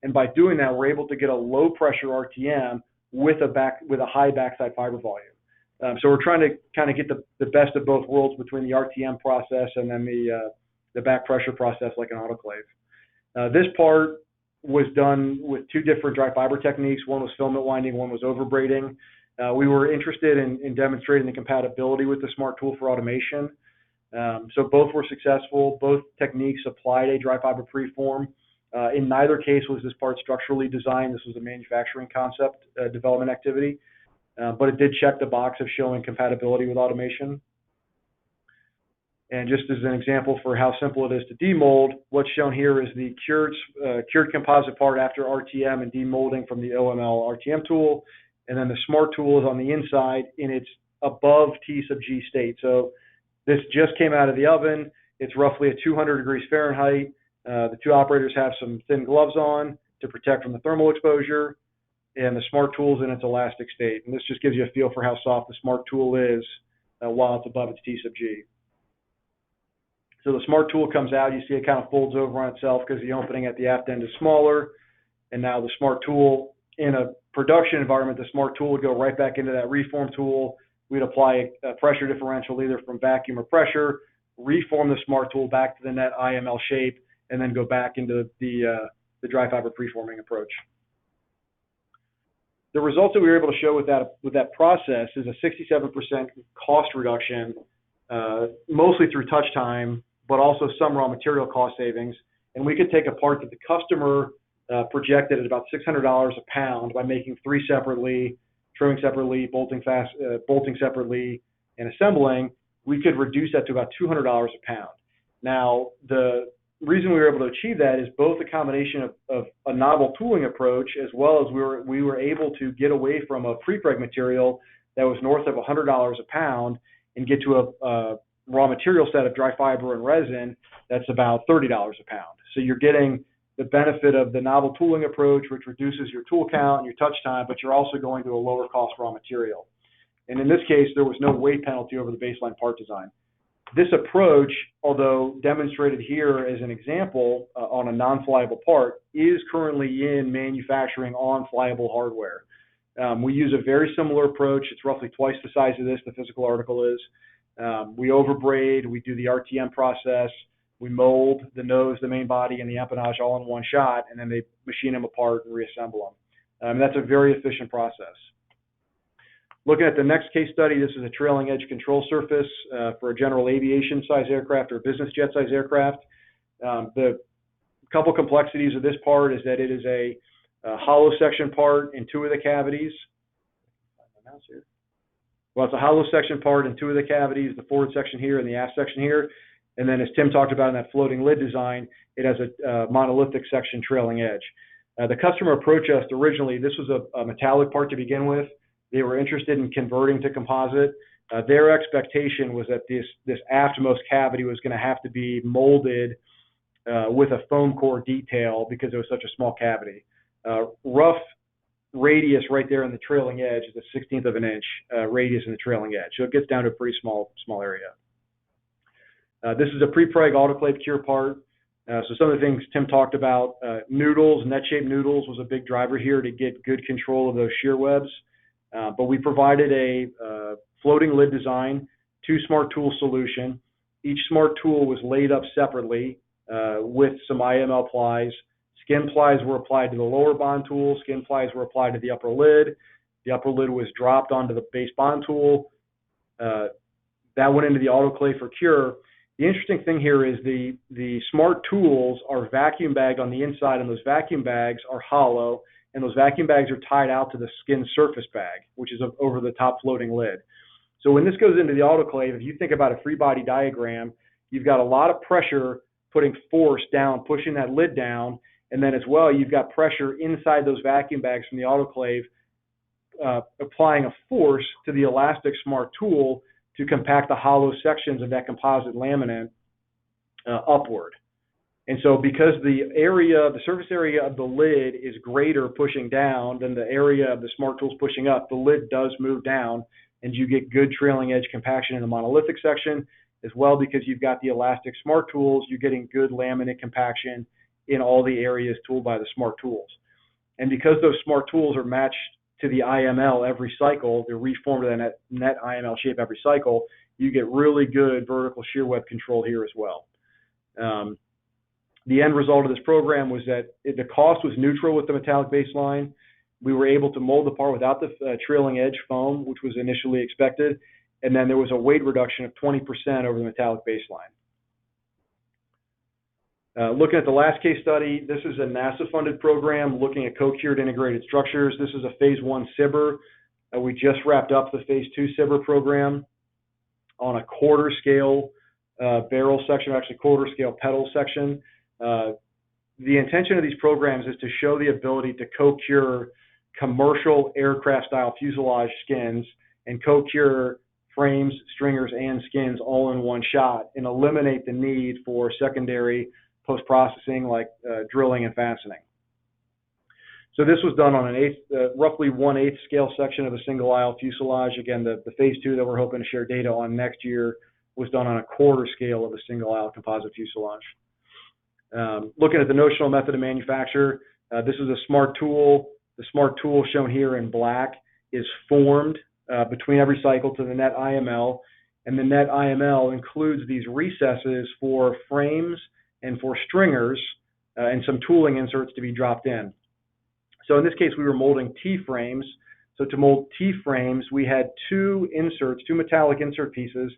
And by doing that, we're able to get a low pressure RTM with a high backside fiber volume. So we're trying to kind of get the best of both worlds between the RTM process and then the back pressure process like an autoclave. This part was done with two different dry fiber techniques. One was filament winding, one was overbraiding. We were interested in demonstrating the compatibility with the smart tool for automation. So both were successful. Both techniques applied a dry fiber preform. In neither case was this part structurally designed. This was a manufacturing concept development activity, but it did check the box of showing compatibility with automation. And just as an example for how simple it is to demold, what's shown here is the cured composite part after RTM and demolding from the OML RTM tool, and then the smart tool is on the inside in its above T sub G state. So this just came out of the oven. It's roughly at 200 degrees Fahrenheit. The two operators have some thin gloves on to protect from the thermal exposure, and the smart tool is in its elastic state. And this just gives you a feel for how soft the smart tool is while it's above its T sub G. So the smart tool comes out. You see it kind of folds over on itself because the opening at the aft end is smaller. And now the smart tool, in a production environment, the smart tool would go right back into that reform tool. We'd apply a pressure differential either from vacuum or pressure, reform the smart tool back to the net IML shape, and then go back into the dry fiber preforming approach. The results that we were able to show with that process is a 67% cost reduction, mostly through touch time but also some raw material cost savings. And we could take a part that the customer projected at about $600 a pound by making 3 separately, trimming separately, bolting separately, and assembling. We could reduce that to about $200 a pound. Now, the reason we were able to achieve that is both a combination of a novel tooling approach, as well as we were able to get away from a pre-preg material that was north of $100 a pound and get to a raw material set of dry fiber and resin that's about $30 a pound. So you're getting the benefit of the novel tooling approach, which reduces your tool count and your touch time, but you're also going to a lower cost raw material. And in this case, there was no weight penalty over the baseline part design. This approach, although demonstrated here as an example on a non-flyable part, is currently in manufacturing on flyable hardware. We use a very similar approach. It's roughly twice the size of this, the physical article is. We overbraid, we do the RTM process, we mold the nose, the main body, and the empennage all in one shot, and then they machine them apart and reassemble them. And that's a very efficient process. Looking at the next case study, this is a trailing edge control surface for a general aviation size aircraft or business jet size aircraft. The couple complexities of this part is that it is a hollow section part in 2 of the cavities. Well, it's a hollow section part in 2 of the cavities, the forward section here and the aft section here. And then as Tim talked about in that floating lid design, it has a monolithic section trailing edge. The customer approached us originally. This was a metallic part to begin with. They were interested in converting to composite. Their expectation was that this aftmost cavity was going to have to be molded with a foam core detail because it was such a small cavity. Rough radius right there in the trailing edge is a 1/16 of an inch radius in the trailing edge. So it gets down to a pretty small area. This is a pre-preg autoclave cure part. So some of the things Tim talked about, noodles, net-shaped noodles was a big driver here to get good control of those shear webs. But we provided a floating lid design, 2 smart tool solution. Each smart tool was laid up separately with some IML plies. Skin plies were applied to the lower bond tool. Skin plies were applied to the upper lid. The upper lid was dropped onto the base bond tool. That went into the autoclave for cure. The interesting thing here is the smart tools are vacuum bagged on the inside, and those vacuum bags are hollow. And those vacuum bags are tied out to the skin surface bag, which is over the top floating lid. So when this goes into the autoclave, if you think about a free body diagram, you've got a lot of pressure putting force down, pushing that lid down, and then as well, you've got pressure inside those vacuum bags from the autoclave, applying a force to the elastic smart tool to compact the hollow sections of that composite laminate upward. And so because the surface area of the lid is greater pushing down than the area of the smart tools pushing up, the lid does move down and you get good trailing edge compaction in the monolithic section, as well because you've got the elastic smart tools, you're getting good laminate compaction in all the areas tooled by the smart tools. And because those smart tools are matched to the IML every cycle, they're reformed to the net IML shape every cycle, you get really good vertical shear web control here as well. The end result of this program was that the cost was neutral with the metallic baseline. We were able to mold the part without the trailing edge foam, which was initially expected. And then there was a weight reduction of 20% over the metallic baseline. Looking at the last case study, this is a NASA-funded program looking at co-cured integrated structures. This is a phase 1 SIBR. We just wrapped up the phase 2 SIBR program on a quarter scale barrel section, actually quarter scale pedal section. The intention of these programs is to show the ability to co-cure commercial aircraft style fuselage skins and co-cure frames, stringers, and skins all in one shot and eliminate the need for secondary post-processing like drilling and fastening. So this was done on roughly 1/8 scale section of a single aisle fuselage. Again, the phase 2 that we're hoping to share data on next year was done on a quarter scale of a single aisle composite fuselage. Looking at the notional method of manufacture, this is a smart tool. The smart tool shown here in black is formed between every cycle to the net IML, and the net IML includes these recesses for frames and for stringers and some tooling inserts to be dropped in. So in this case, we were molding T-frames. So to mold T-frames, we had 2 inserts, 2 metallic insert pieces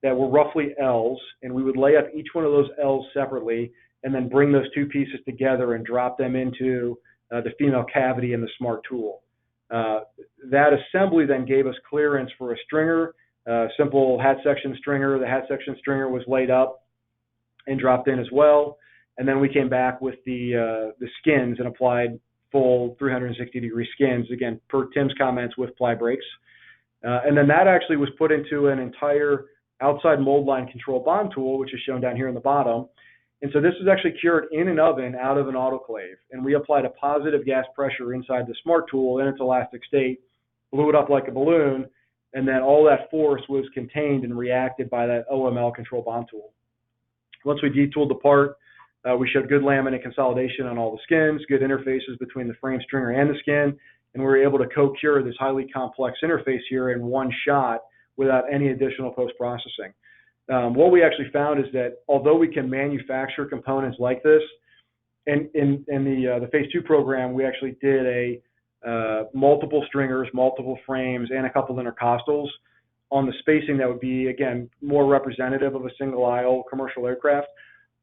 that were roughly L's, and we would lay up each one of those L's separately and then bring those two pieces together and drop them into the female cavity in the smart tool. That assembly then gave us clearance for a stringer, simple hat section stringer. The hat section stringer was laid up and dropped in as well. And then we came back with the skins and applied full 360-degree skins, again, per Tim's comments, with ply breaks. And then that actually was put into an entire outside mold line control bond tool, which is shown down here in the bottom. And so this was actually cured in an oven out of an autoclave. And we applied a positive gas pressure inside the smart tool in its elastic state, blew it up like a balloon, and then all that force was contained and reacted by that OML control bond tool. Once we detooled the part, we showed good laminate consolidation on all the skins, good interfaces between the frame stringer and the skin, and we were able to co-cure this highly complex interface here in one shot without any additional post-processing. What we actually found is that although we can manufacture components like this, and in the Phase 2 program, we actually did multiple stringers, multiple frames, and a couple intercostals on the spacing that would be, again, more representative of a single aisle commercial aircraft.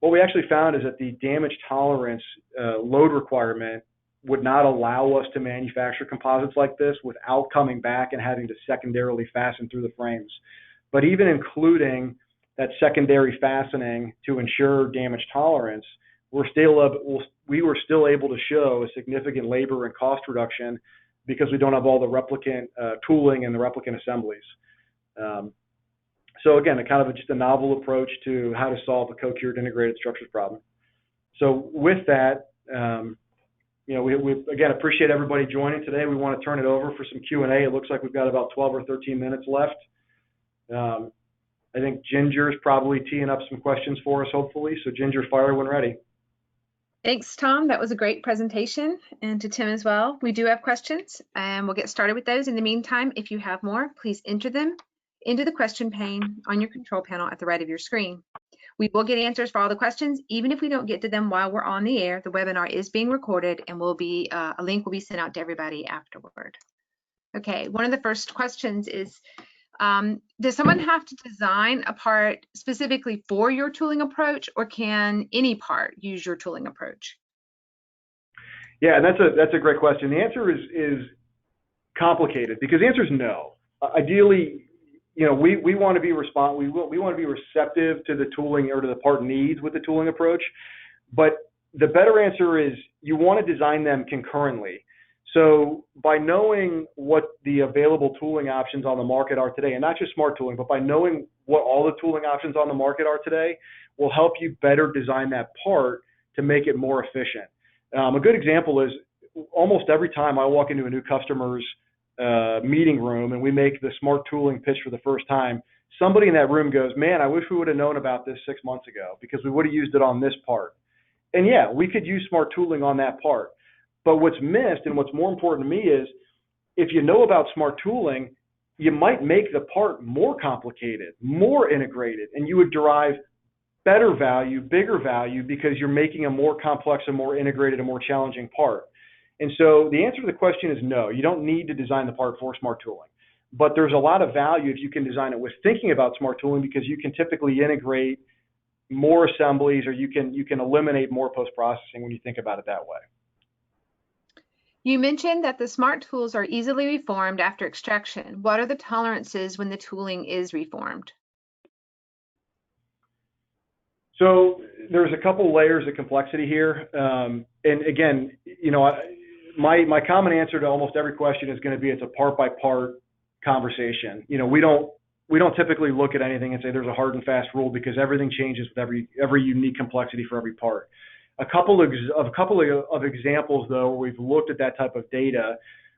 What we actually found is that the damage tolerance load requirement would not allow us to manufacture composites like this without coming back and having to secondarily fasten through the frames. But even including that secondary fastening to ensure damage tolerance, we were still able to show a significant labor and cost reduction because we don't have all the replicant tooling and the replicant assemblies. So again, just a novel approach to how to solve a co-cured integrated structures problem. So with that, we again appreciate everybody joining today. We want to turn it over for some Q&A. It looks like we've got about 12 or 13 minutes left. I think Ginger's probably teeing up some questions for us, hopefully. So Ginger, fire when ready. Thanks, Tom. That was a great presentation, and to Tim as well. We do have questions, and we'll get started with those. In the meantime, if you have more, please enter them into the question pane on your control panel at the right of your screen. We will get answers for all the questions, even if we don't get to them while we're on the air. The webinar is being recorded, and a link will be sent out to everybody afterward. Okay, one of the first questions is, does someone have to design a part specifically for your tooling approach, or can any part use your tooling approach? Yeah, that's a great question. The answer is complicated because the answer is no. Ideally, we want to be we want to be receptive to the tooling or to the part needs with the tooling approach, but the better answer is you want to design them concurrently. So by knowing what the available tooling options on the market are today, and not just smart tooling, but by knowing what all the tooling options on the market are today, will help you better design that part to make it more efficient. A good example is almost every time I walk into a new customer's meeting room and we make the smart tooling pitch for the first time, somebody in that room goes, man, I wish we would have known about this 6 months ago because we would have used it on this part. And yeah, we could use smart tooling on that part. But what's missed and what's more important to me is if you know about smart tooling, you might make the part more complicated, more integrated, and you would derive better value, bigger value because you're making a more complex and more integrated and more challenging part. And so the answer to the question is no, you don't need to design the part for smart tooling. But there's a lot of value if you can design it with thinking about smart tooling because you can typically integrate more assemblies or you can eliminate more post-processing when you think about it that way. You mentioned that the smart tools are easily reformed after extraction. What are the tolerances when the tooling is reformed? So there's a couple layers of complexity here. And again, my common answer to almost every question is going to be it's a part by part conversation. We don't typically look at anything and say there's a hard and fast rule because everything changes with every unique complexity for every part. A couple of examples though where we've looked at that type of data,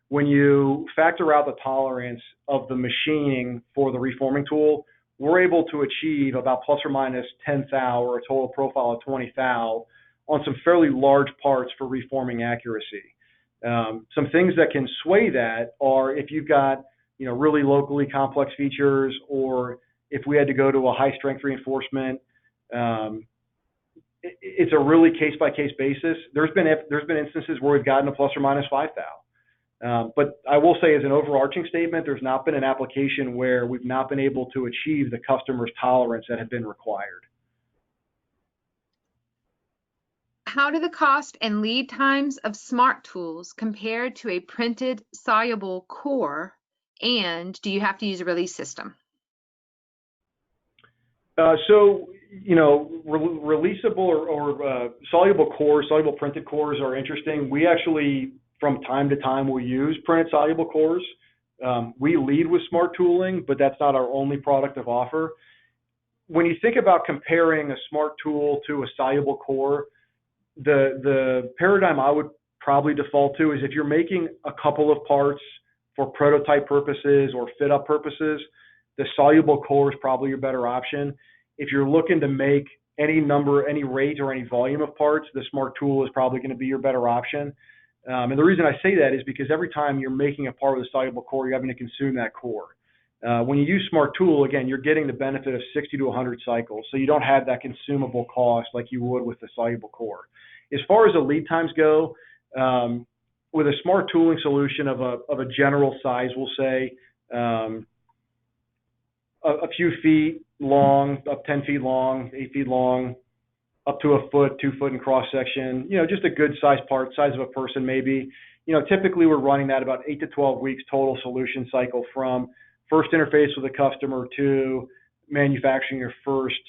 when you factor out the tolerance of the machining for the reforming tool, we're able to achieve about plus or minus 10 thou or a total profile of 20 thou on some fairly large parts for reforming accuracy. Some things that can sway that are if you've got really locally complex features, or if we had to go to a high strength reinforcement. It's a really case by case basis. There's been instances where we've gotten a plus or minus 5 thou. But I will say, as an overarching statement, there's not been an application where we've not been able to achieve the customer's tolerance that had been required. How do the cost and lead times of smart tools compare to a printed soluble core? And do you have to use a release system? So, releasable or soluble cores, soluble printed cores are interesting. We actually, from time to time, will use printed soluble cores. We lead with smart tooling, but that's not our only product of offer. When you think about comparing a smart tool to a soluble core, the paradigm I would probably default to is if you're making a couple of parts for prototype purposes or fit up purposes, the soluble core is probably your better option. If you're looking to make any number, any rate, or any volume of parts, the smart tool is probably going to be your better option. And the reason I say that is because every time you're making a part of the soluble core, you're having to consume that core. When you use smart tool, again, you're getting the benefit of 60 to 100 cycles, so you don't have that consumable cost like you would with the soluble core. As far as the lead times go, with a smart tooling solution of a general size, we'll say a few feet long, up 10 feet long, 8 feet long, up to a foot, 2 foot in cross section, just a good size part, size of a person maybe. Typically we're running that about 8 to 12 weeks total solution cycle from first interface with a customer to manufacturing your first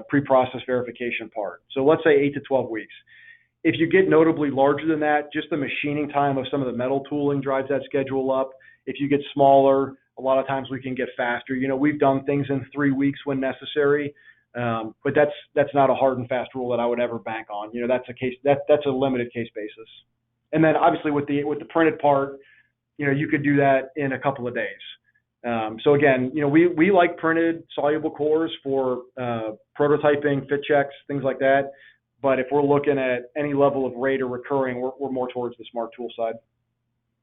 pre-process verification part. So let's say 8 to 12 weeks. If you get notably larger than that, just the machining time of some of the metal tooling drives that schedule up. If you get smaller, a lot of times we can get faster. We've done things in 3 weeks when necessary, but that's not a hard and fast rule that I would ever bank on. That's a case that's a limited case basis. And then obviously with the printed part, you could do that in a couple of days. So again, we like printed soluble cores for prototyping, fit checks, things like that. But if we're looking at any level of rate or recurring, we're more towards the smart tool side.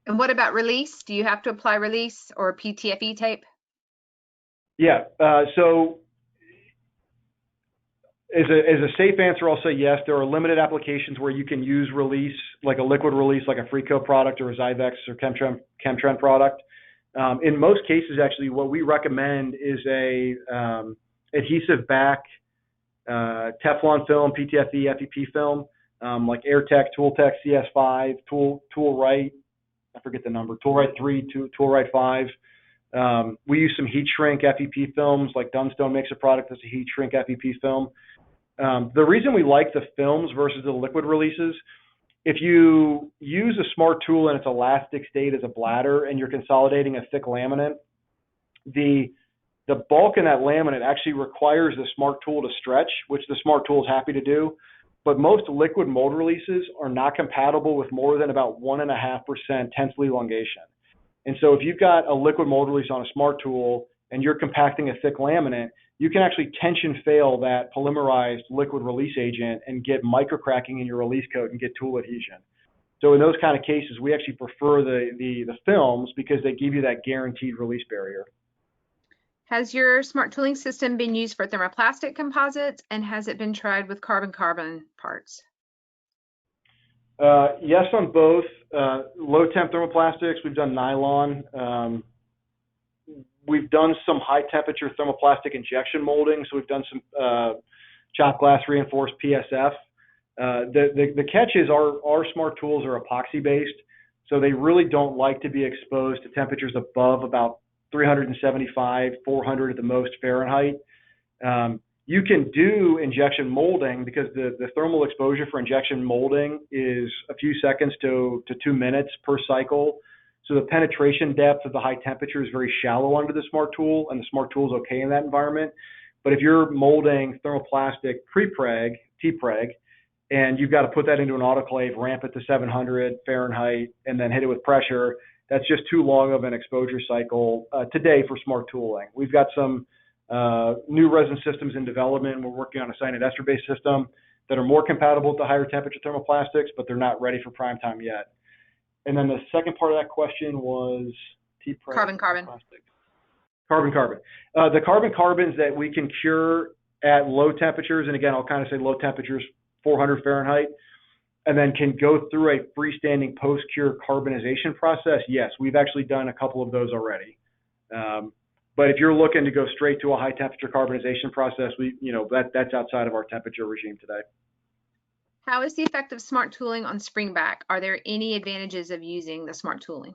And what about release? Do you have to apply release or PTFE tape? Yeah. So as a safe answer, I'll say yes. There are limited applications where you can use release, like a liquid release, like a Freeco product or a Zyvex or Chemtrend product. In most cases, actually, what we recommend is a adhesive back Teflon film, PTFE, FEP film, like AirTech, ToolTech, CS5, Toolrite, I forget the number, Toolrite 3, Toolrite 5. We use some heat shrink FEP films, like Dunstone makes a product that's a heat shrink FEP film. The reason we like the films versus the liquid releases, if you use a smart tool in its elastic state as a bladder and you're consolidating a thick laminate, the bulk in that laminate actually requires the smart tool to stretch, which the smart tool is happy to do. But most liquid mold releases are not compatible with more than about 1.5% tensile elongation. And so if you've got a liquid mold release on a smart tool and you're compacting a thick laminate, you can actually tension fail that polymerized liquid release agent and get microcracking in your release coat and get tool adhesion. So in those kind of cases, we actually prefer the films because they give you that guaranteed release barrier. Has your smart tooling system been used for thermoplastic composites, and has it been tried with carbon-carbon parts? Yes, on both. Low temp thermoplastics, we've done nylon. We've done some high temperature thermoplastic injection molding. So we've done some chopped glass reinforced PSF. The catch is our smart tools are epoxy based. So they really don't like to be exposed to temperatures above about 375, 400 at the most Fahrenheit. You can do injection molding because the thermal exposure for injection molding is a few seconds to 2 minutes per cycle. So the penetration depth of the high temperature is very shallow under the smart tool, and the smart tool is okay in that environment. But if you're molding thermoplastic pre-preg, T-preg, and you've got to put that into an autoclave, ramp it to 700 Fahrenheit, and then hit it with pressure, that's just too long of an exposure cycle today for smart tooling. We've got some new resin systems in development. We're working on a cyanide ester-based system that are more compatible with the higher temperature thermoplastics, but they're not ready for prime time yet. And then the second part of that question was T-preg. Carbon-carbon. Carbon-carbon. The carbon-carbons that we can cure at low temperatures, and again, I'll kind of say low temperatures, 400 Fahrenheit, and then can go through a freestanding post-cure carbonization process, yes, we've actually done a couple of those already. But if you're looking to go straight to a high temperature carbonization process, that's outside of our temperature regime today. How is the effect of smart tooling on springback? Are there any advantages of using the smart tooling?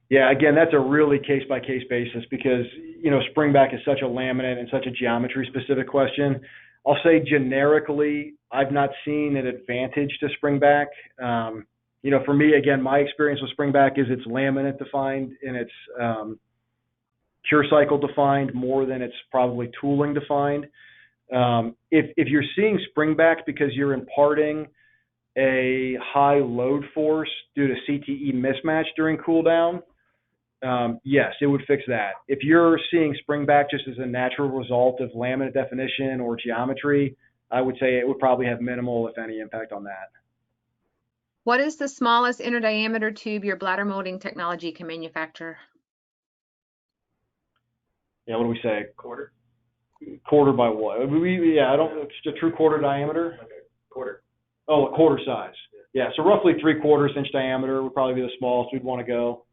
Yeah, again, that's a really case-by-case basis because, springback is such a laminate and such a geometry-specific question. I'll say generically, I've not seen an advantage to springback. For me, again, my experience with springback is it's laminate defined and it's cure cycle defined more than it's probably tooling defined. If you're seeing springback because you're imparting a high load force due to CTE mismatch during cool down, yes, it would fix that. If you're seeing springback just as a natural result of laminate definition or geometry, I would say it would probably have minimal, if any, impact on that. What is the smallest inner diameter tube your bladder molding technology can manufacture? Yeah, what do we say? Quarter? Quarter by what? It's a true quarter diameter? Okay, quarter. Oh, a quarter size. Yeah, so roughly 3/4 inch diameter would probably be the smallest we'd want to go.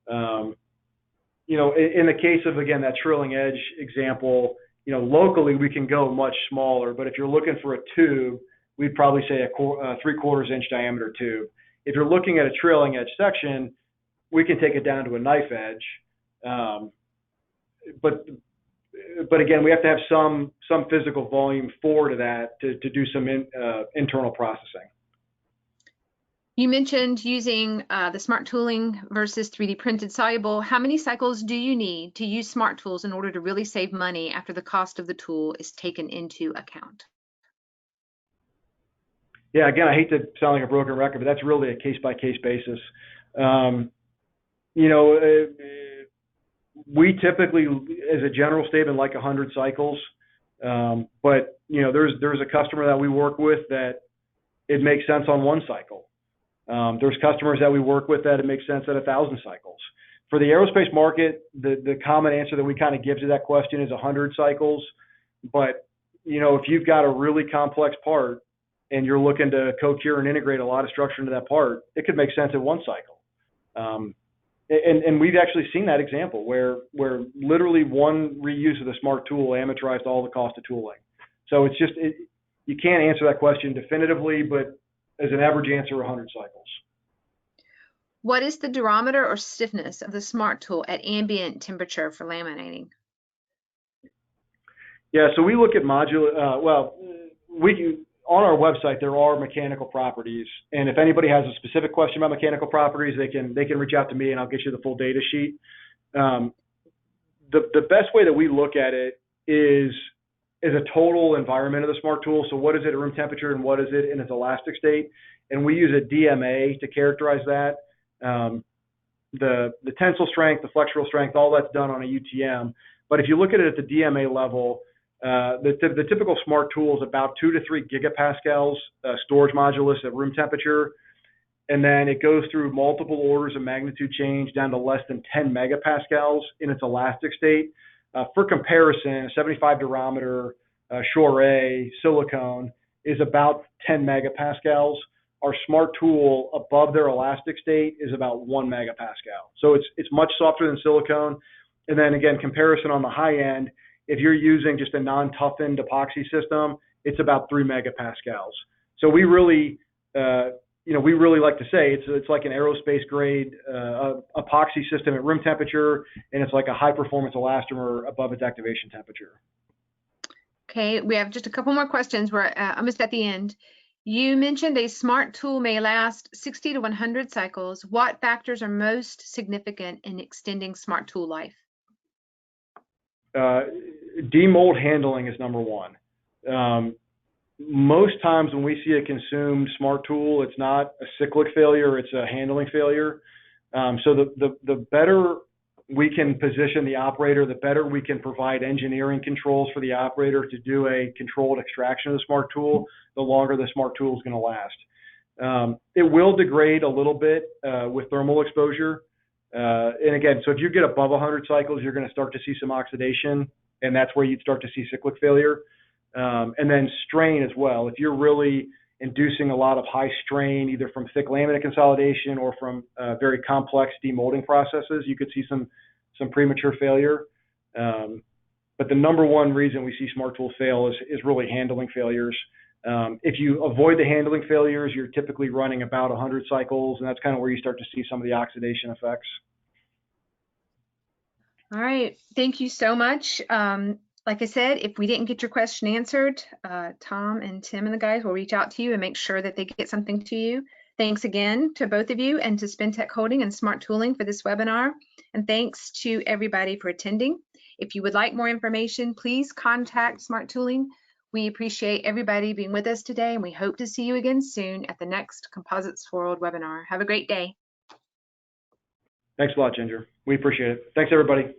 In the case of, again, that trilling edge example, locally we can go much smaller, but if you're looking for a tube, we'd probably say a 3/4 inch diameter tube. If you're looking at a trailing edge section, we can take it down to a knife edge. But again, we have to have some physical volume forward to that to do some internal processing. You mentioned using the smart tooling versus 3D printed soluble. How many cycles do you need to use smart tools in order to really save money after the cost of the tool is taken into account? Yeah, again, I hate to sound like a broken record, but that's really a case-by-case basis. We typically, as a general statement, like 100 cycles. But there's a customer that we work with that it makes sense on 1 cycle. There's customers that we work with that it makes sense at 1,000 cycles. For the aerospace market, the common answer that we kind of give to that question is 100 cycles. But if you've got a really complex part and you're looking to co-cure and integrate a lot of structure into that part, it could make sense at 1 cycle. And we've actually seen that example where literally 1 reuse of the smart tool amortized all the cost of tooling. So it's just you can't answer that question definitively, but as an average answer, 100 cycles. What is the durometer or stiffness of the smart tool at ambient temperature for laminating? Yeah, so we look at on our website, there are mechanical properties. And if anybody has a specific question about mechanical properties, they can reach out to me and I'll get you the full data sheet. The best way that we look at it is a total environment of the smart tool. So what is it at room temperature and what is it in its elastic state? And we use a DMA to characterize that. The tensile strength, the flexural strength, all that's done on a UTM. But if you look at it at the DMA level, the typical smart tool is about 2 to 3 gigapascals storage modulus at room temperature. And then it goes through multiple orders of magnitude change down to less than 10 megapascals in its elastic state. For comparison, a 75 durometer Shore A silicone is about 10 megapascals. Our smart tool above their elastic state is about 1 megapascal. So it's much softer than silicone. And then again, comparison on the high end, if you're using just a non-toughened epoxy system, it's about 3 megapascals. So we really like to say it's like an aerospace grade epoxy system at room temperature, and it's like a high performance elastomer above its activation temperature. Okay, we have just a couple more questions. We're almost at the end. You mentioned a smart tool may last 60 to 100 cycles. What factors are most significant in extending smart tool life? Demold handling is number 1. Most times when we see a consumed smart tool, it's not a cyclic failure, it's a handling failure. So the better we can position the operator, the better we can provide engineering controls for the operator to do a controlled extraction of the smart tool, the longer the smart tool is going to last. It will degrade a little bit with thermal exposure. And again, so if you get above 100 cycles, you're going to start to see some oxidation. and that's where you'd start to see cyclic failure. And then strain as well. If you're really inducing a lot of high strain, either from thick laminate consolidation or from very complex demolding processes, you could see some premature failure. But the number one reason we see smart tools fail is really handling failures. If you avoid the handling failures, you're typically running about 100 cycles, and that's kind of where you start to see some of the oxidation effects. All right, thank you so much. Like I said, if we didn't get your question answered, Tom and Tim and the guys will reach out to you and make sure that they get something to you. Thanks again to both of you and to SpinTech Holding and Smart Tooling for this webinar. And thanks to everybody for attending. If you would like more information, please contact Smart Tooling. We appreciate everybody being with us today, and we hope to see you again soon at the next Composites World webinar. Have a great day. Thanks a lot, Ginger. We appreciate it. Thanks, everybody.